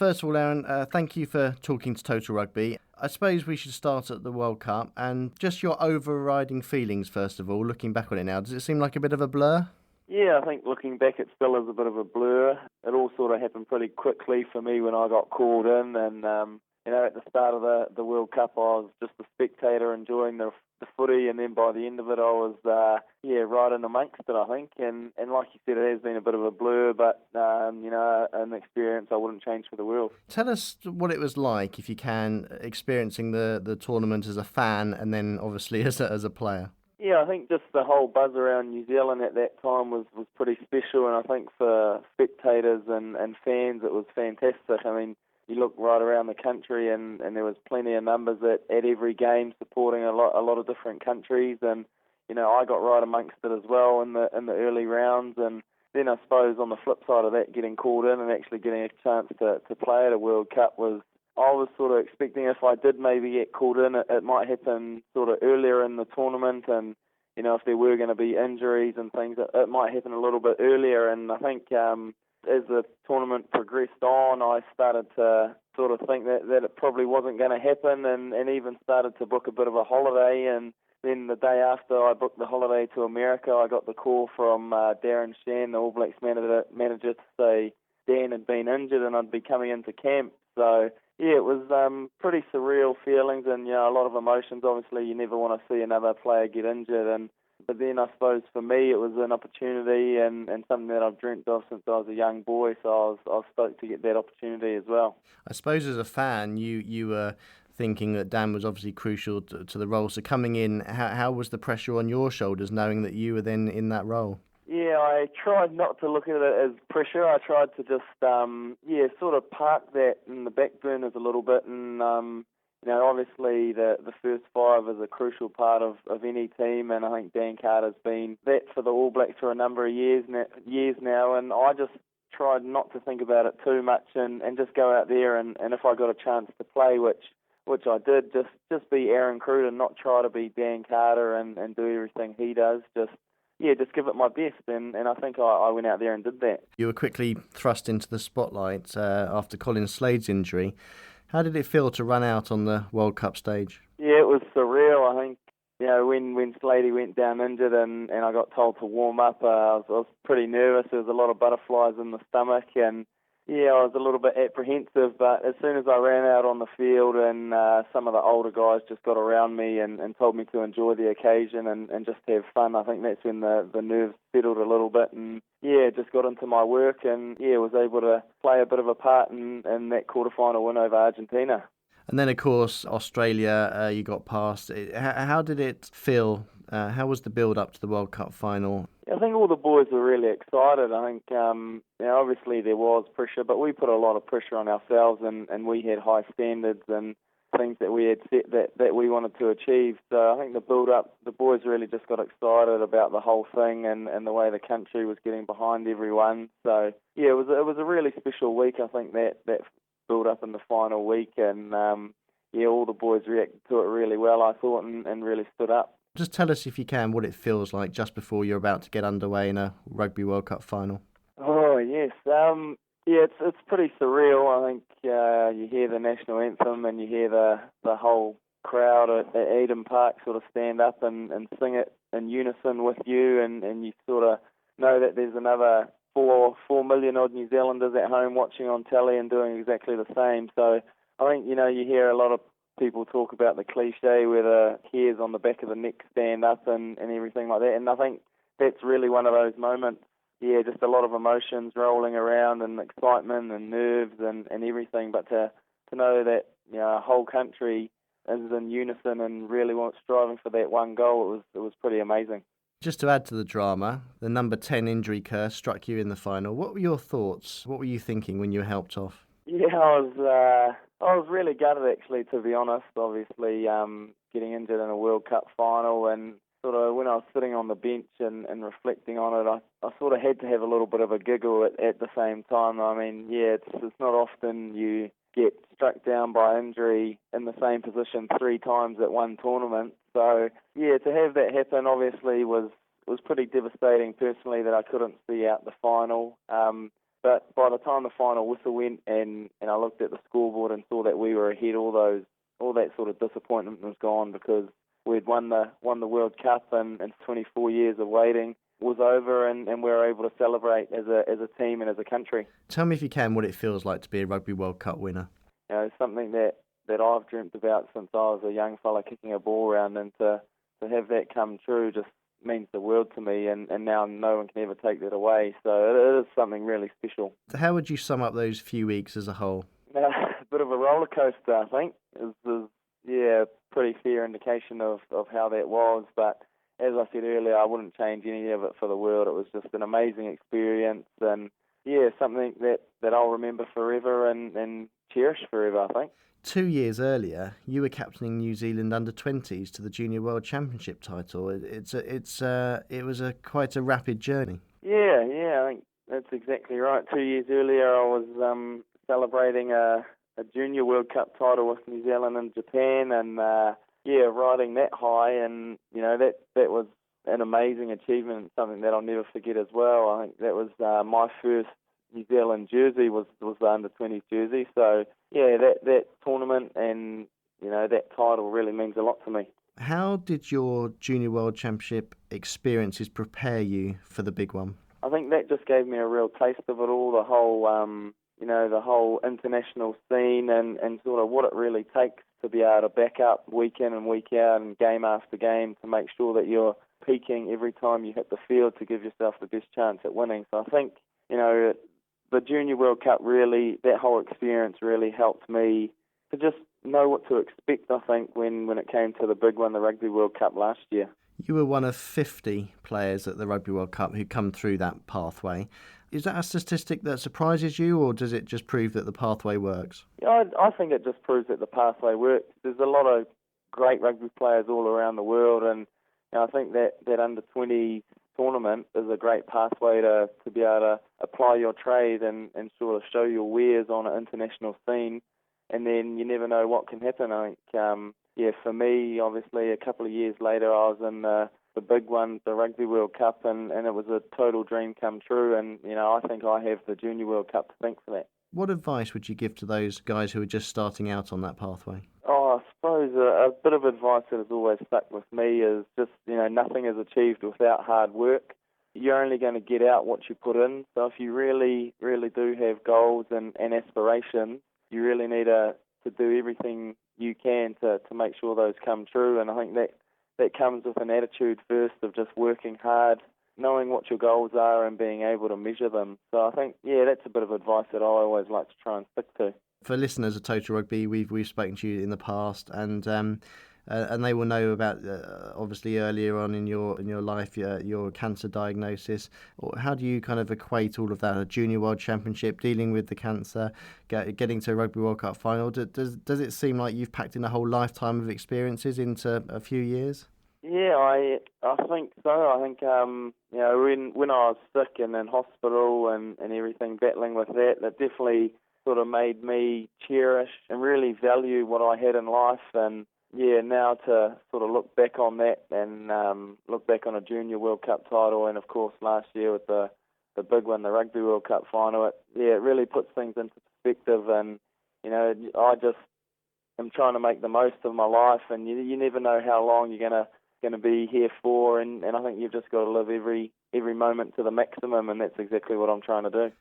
First of all, Aaron, thank you for talking to Total Rugby. I suppose we should start at the World Cup and just your overriding feelings, first of all, looking back on it now. Does it seem like a bit of a blur? Yeah, I think looking back it still is a bit of a blur. It all sort of happened pretty quickly for me when I got called in, and at the start of the World Cup I was just a spectator enjoying the footy, and then by the end of it I was right in amongst it, I think, and like you said, it has been a bit of a blur, but an experience I wouldn't change for the world. Tell us what it was like, if you can, experiencing the tournament as a fan and then obviously as a player. Yeah, I think just the whole buzz around New Zealand at that time was pretty special, and I think for spectators and fans it was fantastic. I mean, you look right around the country and there was plenty of numbers at every game supporting a lot of different countries, and I got right amongst it as well in the early rounds, and then I suppose on the flip side of that, getting called in and actually getting a chance to play at a World Cup I was sort of expecting if I did maybe get called in, it might happen sort of earlier in the tournament, and if there were going to be injuries and things, it might happen a little bit earlier. And I think as the tournament progressed on, I started to sort of think that it probably wasn't going to happen, and even started to book a bit of a holiday. And then the day after I booked the holiday to America, I got the call from Darren Shan, the All Blacks manager, to say Dan had been injured and I'd be coming into camp. So yeah, it was pretty surreal feelings and a lot of emotions. Obviously, you never want to see another player get injured, but then I suppose for me it was an opportunity and something that I've dreamt of since I was a young boy. So I was stoked to get that opportunity as well. I suppose as a fan, you were thinking that Dan was obviously crucial to the role. So coming in, how was the pressure on your shoulders, knowing that you were then in that role? Yeah, I tried not to look at it as pressure. I tried to just, sort of park that in the back burners a little bit. And, obviously the first five is a crucial part of any team. And I think Dan Carter's been that for the All Blacks for a number of years now. And I just tried not to think about it too much and just go out there. And if I got a chance to play, which I did, just be Aaron Cruden, not try to be Dan Carter and do everything he does. Just give it my best, and I think I went out there and did that. You were quickly thrust into the spotlight after Colin Slade's injury. How did it feel to run out on the World Cup stage? Yeah, it was surreal. I think, when Slady went down injured and I got told to warm up, I was pretty nervous. There was a lot of butterflies in the stomach, and I was a little bit apprehensive, but as soon as I ran out on the field and some of the older guys just got around me and told me to enjoy the occasion and just have fun, I think that's when the nerves settled a little bit, and just got into my work and was able to play a bit of a part in that quarterfinal win over Argentina. And then, of course, Australia, you got past. How did it feel? How was the build-up to the World Cup final? I think all the boys were really excited. I think, obviously there was pressure, but we put a lot of pressure on ourselves, and we had high standards and things that we had set that we wanted to achieve. So I think the build-up, the boys really just got excited about the whole thing and the way the country was getting behind everyone. So, it was a really special week, I think, that build-up in the final week, and, all the boys reacted to it really well, I thought, and really stood up. Just tell us, if you can, what it feels like just before you're about to get underway in a Rugby World Cup final. Oh, yes. It's pretty surreal. I think you hear the national anthem and you hear the whole crowd at Eden Park sort of stand up and sing it in unison with you, and you sort of know that there's another 4 million odd New Zealanders at home watching on telly and doing exactly the same. So I think, you hear a lot of people talk about the cliche where the hairs on the back of the neck stand up and everything like that. And I think that's really one of those moments. Yeah, just a lot of emotions rolling around and excitement and nerves and everything. But to know that a whole country is in unison and really striving for that one goal, it was pretty amazing. Just to add to the drama, the number 10 injury curse struck you in the final. What were your thoughts? What were you thinking when you were helped off? Yeah, I was really gutted, actually, to be honest. Obviously, getting injured in a World Cup final, and sort of when I was sitting on the bench and reflecting on it, I sort of had to have a little bit of a giggle at the same time. I mean, it's not often you get struck down by injury in the same position 3 times at one tournament. So, to have that happen obviously was pretty devastating personally, that I couldn't see out the final. But by the time the final whistle went and I looked at the scoreboard and saw that we were ahead, all that sort of disappointment was gone, because we'd won the World Cup, and 24 years of waiting was over, and we were able to celebrate as a team and as a country. Tell me, if you can, what it feels like to be a Rugby World Cup winner. It's something that I've dreamt about since I was a young fella kicking a ball around, and to have that come true just means the world to me, and now no one can ever take that away. So it is something really special. How would you sum up those few weeks as a whole? A bit of a roller coaster, I think. Is a pretty fair indication of how that was. But as I said earlier, I wouldn't change any of it for the world. It was just an amazing experience, and something that I'll remember forever and cherish forever, I think. 2 years earlier, you were captaining New Zealand under-20s to the Junior World Championship title. It was quite a rapid journey. Yeah, I think that's exactly right. 2 years earlier, I was celebrating a Junior World Cup title with New Zealand and Japan, and riding that high, and that was an amazing achievement, something that I'll never forget as well. I think that was my first New Zealand jersey was the under-20s jersey. So that tournament and that title really means a lot to me. How did your Junior World Championship experiences prepare you for the big one? I think that just gave me a real taste of it all, the whole international scene and sort of what it really takes to be able to back up week in and week out and game after game to make sure that you're peaking every time you hit the field to give yourself the best chance at winning. So I think the Junior World Cup really, that whole experience really helped me to just know what to expect, I think, when it came to the big one, the Rugby World Cup last year. You were one of 50 players at the Rugby World Cup who come through that pathway. Is that a statistic that surprises you, or does it just prove that the pathway works? I think it just proves that the pathway works. There's a lot of great rugby players all around the world, and I think that under-20 tournament is a great pathway to be able to apply your trade and sort of show your wares on an international scene, and then you never know what can happen. I think, for me, obviously, a couple of years later, I was in the big one, the Rugby World Cup, and it was a total dream come true, and I think I have the Junior World Cup to thank for that. What advice would you give to those guys who are just starting out on that pathway? I suppose a bit of advice that has always stuck with me is just, nothing is achieved without hard work. You're only going to get out what you put in. So if you really, really do have goals and aspirations, you really need to do everything you can to make sure those come true. And I think that comes with an attitude first of just working hard, knowing what your goals are and being able to measure them. So I think, that's a bit of advice that I always like to try and stick to. For listeners of Total Rugby, we've spoken to you in the past, and they will know about obviously earlier on in your life your cancer diagnosis. How do you kind of equate all of that? A Junior World Championship, dealing with the cancer, getting to a Rugby World Cup final. Does it seem like you've packed in a whole lifetime of experiences into a few years? Yeah, I think so. I think when I was sick and in hospital and everything, battling with that, that definitely sort of made me cherish and really value what I had in life. And now to sort of look back on that and look back on a Junior World Cup title, and of course last year with the big one, the Rugby World Cup final, it really puts things into perspective. And I just am trying to make the most of my life, and you never know how long you're gonna be here for, and I think you've just got to live every moment to the maximum, and that's exactly what I'm trying to do.